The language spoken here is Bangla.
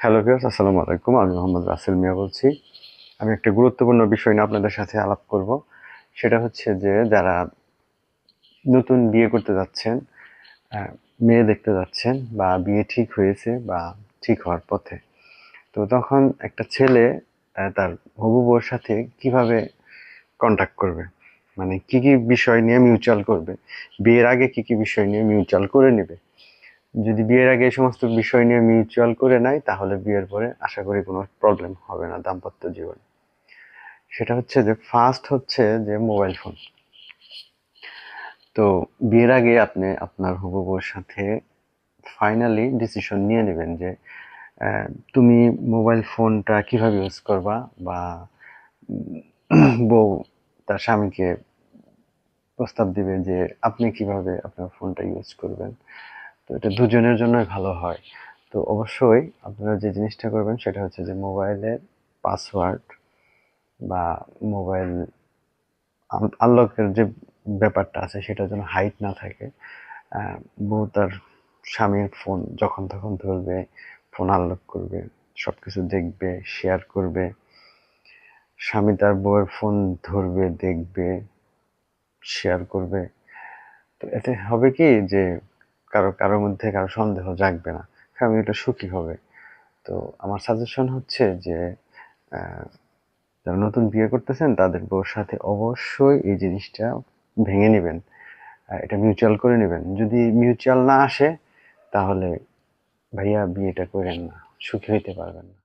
হ্যালো ভিউয়ার্স, আসসালামু আলাইকুম। আমি মোহাম্মদ রাসেল মিয়া বলছি। আমি একটা গুরুত্বপূর্ণ বিষয় নিয়ে আপনাদের সাথে আলাপ করব। সেটা হচ্ছে যে যারা নতুন বিয়ে করতে যাচ্ছেন, মেয়ে দেখতে যাচ্ছেন বা বিয়ে ঠিক হয়েছে বা ঠিক হওয়ার পথে। তো তখন একটা ছেলে তার হবু বউর সাথে কিভাবে কন্ট্যাক্ট করবে? মানে কি, কি বিষয় নিয়ে মিউচুয়াল করবে? বিয়ের আগে কি, কি বিষয় নিয়ে মিউচুয়াল করে নিবে? যদি বিয়ের আগে এই সমস্ত বিষয় নিয়ে মিউচুয়াল করে নেয় তাহলে বিয়ের পরে আশা করি কোনো প্রবলেম হবে না দাম্পত্য জীবনে। সেটা হচ্ছে যে ফার্স্ট হচ্ছে যে মোবাইল ফোন। তো বিয়ের আগে আপনি আপনার হবু বউর সাথে ফাইনালি ডিসিশন নিয়ে নেবেন যে তুমি মোবাইল ফোনটা কিভাবে ইউজ করবা, বা বউ তার স্বামীকে প্রস্তাব দিবে যে আপনি কিভাবে আপনার ফোনটা ইউজ করবেন। তো এটা দুজনের জন্যই ভালো হয়। তো অবশ্যই আপনারা যে জিনিসটা করবেন সেটা হচ্ছে যে মোবাইলের পাসওয়ার্ড বা মোবাইল আনলকের যে ব্যাপারটা আছে সেটা যেন হাইড না থাকে। বউ তার স্বামীর ফোন যখন তখন ধরবে, ফোন আনলক করবে, সবকিছু দেখবে, শেয়ার করবে। স্বামী তার বউয়ের ফোন ধরবে, দেখবে, শেয়ার করবে। তো এতে হবে কি যে কারোর মধ্যে কারো সন্দেহ জাগবে না, ফ্যামিলিটা সুখী হবে। তো আমার সাজেশন হচ্ছে যে আহ, যারা নতুন বিয়ে করতেছেন তাদের বউর সাথে অবশ্যই এই জিনিসটা ভেঙে নেবেন, এটা মিউচুয়াল করে নেবেন। যদি মিউচুয়াল না আসে তাহলে ভাইয়া বিয়েটা করেন না, সুখী হইতে পারবেন না।